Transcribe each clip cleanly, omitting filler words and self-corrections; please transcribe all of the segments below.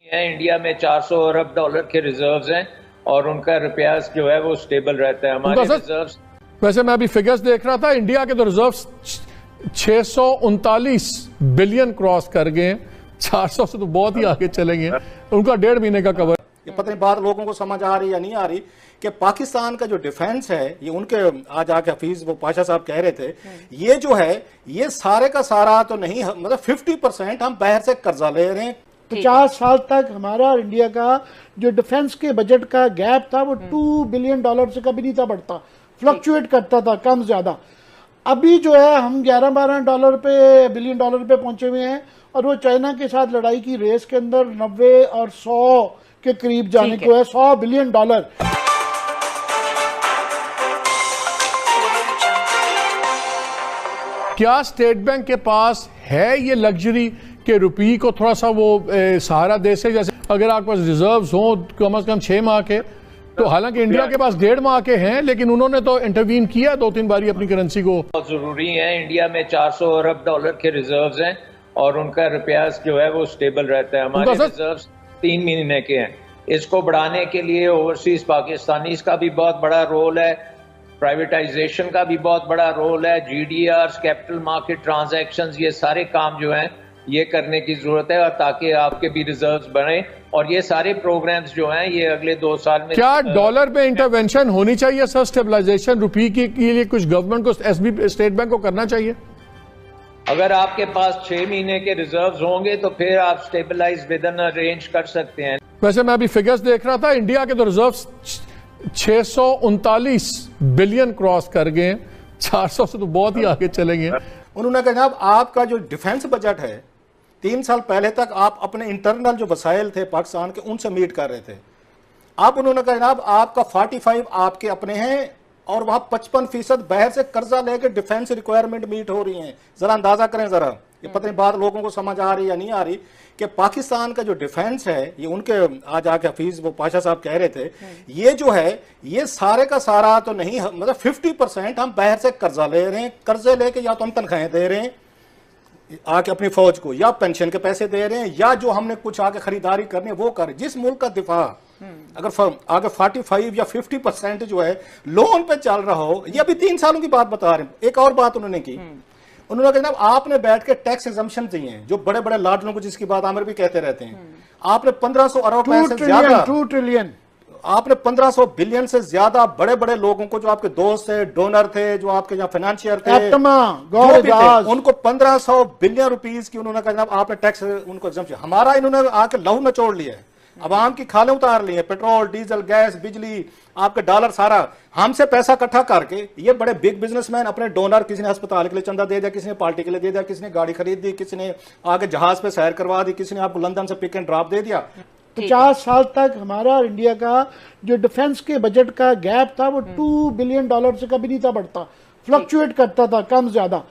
India में 400 अरब dollar के reserves हैं और उनका रुपया जो है वो स्टेबल रहता है। हमारे रिजर्व्स, वैसे मैं अभी फिगर्स देख रहा था, इंडिया के तो रिजर्व्स 639 बिलियन क्रॉस कर गए। 400 से तो बहुत ही आगे चले गए। उनका 1.5 महीने का कवर। ये पता नहीं बात लोगों को समझ आ रही या नहीं आ रही कि पाकिस्तान का जो डिफेंस है, ये उनके आज आके हफीज वो पाशा साहब कह रहे थे, ये जो है ये सारे का सारा तो नहीं, मतलब 50% हम बाहर से कर्जा ले रहे हैं। 50 साल तक हमारा और इंडिया का जो डिफेंस के बजट का गैप था वो $2 बिलियन से कभी नहीं था बढ़ता, फ्लक्चुएट करता था कम ज्यादा। अभी जो है हम 11-12 बिलियन डॉलर पे पहुंचे हुए हैं और वो चाइना के साथ लड़ाई की रेस के अंदर 90 और 100 के करीब जाने को है। $100 बिलियन। क्या स्टेट बैंक के पास है ये लग्जरी कि रुपये को थोड़ा सा वो सहारा दे से, जैसे अगर आपके पास रिजर्व्स हों कम से कम 6 माह के, तो हालांकि इंडिया के पास 1.5 माह के हैं, लेकिन उन्होंने तो इंटरवीन किया 2-3 बारी अपनी करेंसी को। बहुत जरूरी है। इंडिया में 400 अरब डॉलर के रिजर्व्स हैं और उनका रुपया जो है वो स्टेबल रहता है। हमारे रिजर्व्स 3 महीने के हैं। इसको बढ़ाने के लिए ओवरसीज पाकिस्तानीज का भी बहुत बड़ा रोल है, प्राइवेटाइजेशन का भी बहुत बड़ा रोल है, GDRs, कैपिटल मार्केट ट्रांजैक्शंस, ये सारे काम जो हैं ये करने की जरूरत है, और ताकि आपके भी रिजर्व्स बढ़े। और ये सारे प्रोग्राम्स जो हैं ये अगले 2 साल में। क्या डॉलर पे इंटरवेंशन होनी चाहिए सर, स्टेबलाइजेशन रुपये के लिए कुछ गवर्नमेंट को, स्टेट बैंक को करना चाहिए? अगर आपके पास 6 महीने के रिजर्व्स होंगे तो फिर आप स्टेबलाइज विद इन रेंज कर सकते हैं। वैसे मैं अभी फिगर्स देख रहा था, इंडिया के तो रिजर्व्स 639 बिलियन क्रॉस कर गए। 400 से तो बहुत ही आगे चले गए। उन्होंने कहा जनाब आपका जो डिफेंस बजट है 3 साल पहले तक आप अपने इंटरनल जो वसाइल थे पाकिस्तान के उनसे मीट कर रहे थे। आप उन्होंने कहा जनाब आपका 45 आपके अपने हैं और वहां 55% बाहर से कर्जा लेकर डिफेंस रिक्वायरमेंट मीट हो रही हैं। जरा अंदाजा करें जरा, ये पता नहीं बात लोगों को समझ आ रही या नहीं आ रही कि पाकिस्तान का जो डिफेंस है, ये उनके आज आके हफीज वो पाशा साहब कह रहे थे, ये जो है ये सारे का सारा तो नहीं, मतलब 50% हम बाहर से कर्जा ले रहे हैं। कर्जे लेके या तो हम तनख्वाहें दे रहे हैं आके अपनी फौज को, या पेंशन के पैसे दे रहे हैं, या जो हमने कुछ आके खरीदारी करनी है वो कर। जिस मुल्क का दिफा अगर आगे 45 या 50% जो है लोन पे चल रहा हो, ये अभी 3 सालों की बात बता रहे हैं। एक और बात उन्होंने की, उन्होंने कहा आपने बैठ के टैक्स एग्जम्पशन दिए हैं जो बड़े बड़े लाडलों को, जिसकी बात आमिर भी कहते रहते हैं, आपने 1500 अरब पैसे ज्यादा, 2 ट्रिलियन आपने 1500 बिलियन से ज्यादा बड़े बड़े लोगों को, जो आपके दोस्त थे, डोनर थे, जो आपके यहाँ फाइनेंशियर थे, उनको 1500 बिलियन रुपीस की उन्होंने कहा आपने टैक्स उनको एग्जम्पशन। हमारा इन्होंने आके लहू नचोड़ लिया है, अवाम की खालें उतार ली है, पेट्रोल, डीजल, गैस, बिजली, आपके डॉलर, सारा हमसे पैसा इकट्ठा करके ये बड़े बिग बिजनेसमैन अपने डोनर, किसी ने अस्पताल के लिए चंदा दे दिया, किसी ने पार्टी के लिए दे दिया, किसी ने गाड़ी खरीद दी, किसी ने आगे जहाज पे सैर करवा दी, किसी ने आपको लंदन से पिक एंड ड्रॉप दे दिया। 50 साल तक हमारा और इंडिया का जो डिफेंस के बजट का गैप था वो $2 बिलियन से कभी नहीं था बढ़ता, फ्लक्चुएट करता था कम ज्यादा।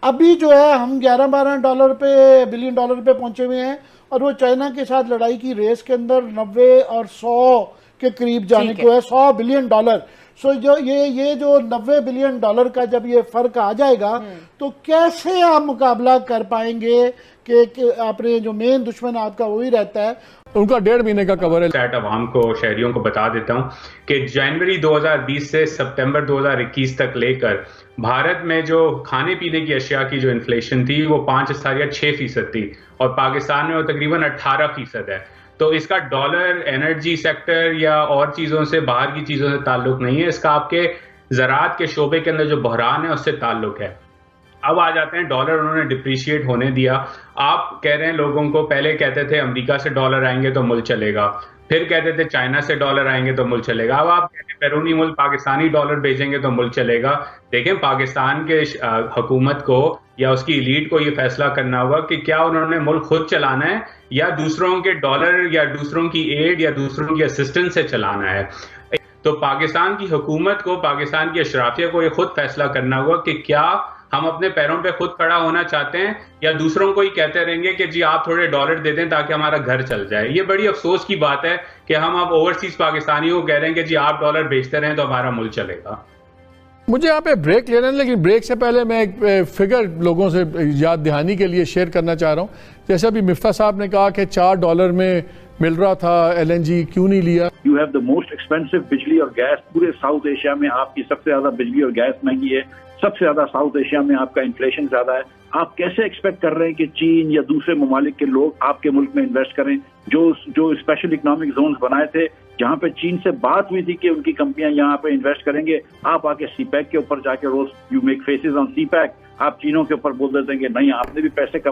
अभी जो है हम 11-12 बिलियन डॉलर पे पहुंचे हुए हैं और वो चाइना के साथ लड़ाई की रेस के अंदर 90 और 100 के करीब जाने को है। $100 बिलियन। सो जो ये जो $90 बिलियन का जब ये फर्क आ जाएगा तो कैसे आप मुकाबला कर पाएंगे कि आपने जो मेन दुश्मन आपका वही रहता है। उनका 1.5 महीने का कवर है। स्टैट अवाम को, शहरियों को बता देता हूं कि जनवरी 2020 से सितंबर 2021 तक लेकर भारत में जो खाने पीने की अशिया की जो इन्फ्लेशन थी वो 5.6% थी और पाकिस्तान में वो तकरीबन 18% है। तो इसका डॉलर, एनर्जी सेक्टर या और चीज़ों से, बाहर की चीज़ों से ताल्लुक नहीं है, इसका आपके ज़राअत के शोबे के अंदर जो बहरान है उससे ताल्लुक है। अब आ जाते हैं डॉलर, उन्होंने डिप्रिशिएट होने दिया। आप कह रहे हैं लोगों को, पहले कहते थे अमेरिका से डॉलर आएंगे तो मुल्क चलेगा, फिर कहते थे चाइना से डॉलर आएंगे तो मुल्क चलेगा, अब आप कहते हैं बैरूनी मुल्क पाकिस्तानी डॉलर भेजेंगे तो मुल्क चलेगा। देखें, पाकिस्तान के हुकूमत को या उसकी एलीट को ये फैसला करना होगा कि क्या उन्होंने मुल्क खुद चलाना है या दूसरों के डॉलर या दूसरों की एड या दूसरों की असिस्टेंस से चलाना है। तो पाकिस्तान की हुकूमत को, पाकिस्तान की अशराफिया को ये खुद फैसला करना होगा कि क्या हम अपने पैरों पे खुद खड़ा होना चाहते हैं या दूसरों को ही कहते रहेंगे कि जी आप थोड़े डॉलर दे दें ताकि हमारा घर चल जाए। ये बड़ी अफसोस की बात है कि हम अब ओवरसीज पाकिस्तानियों को कह रहे हैं कि जी आप डॉलर बेचते रहें तो हमारा मुल्क चलेगा। मुझे यहाँ पे ब्रेक लेना है, लेकिन ब्रेक से पहले मैं एक फिगर लोगों से याद दहानी के लिए शेयर करना चाह रहा हूँ। जैसे अभी मिफ्ता साहब ने कहा कि $4 में मिल रहा था LNG, क्यों नहीं लिया? You have the most expensive बिजली और गैस पूरे साउथ एशिया में, आपकी सबसे ज्यादा बिजली और गैस महंगी है, सबसे ज्यादा साउथ एशिया में आपका इन्फ्लेशन ज्यादा है। आप कैसे एक्सपेक्ट कर रहे हैं कि चीन या दूसरे ममालिक के लोग आपके मुल्क में इन्वेस्ट करें? जो स्पेशल इकोनॉमिक जोन्स बनाए थे, जहां पे चीन से बात हुई थी कि उनकी कंपनियां यहाँ पे इन्वेस्ट करेंगे, आप आके CPEC के ऊपर जाके रोज you make faces on CPEC, आप चीनों के ऊपर बोल देते हैं कि नहीं आपने भी पैसे कम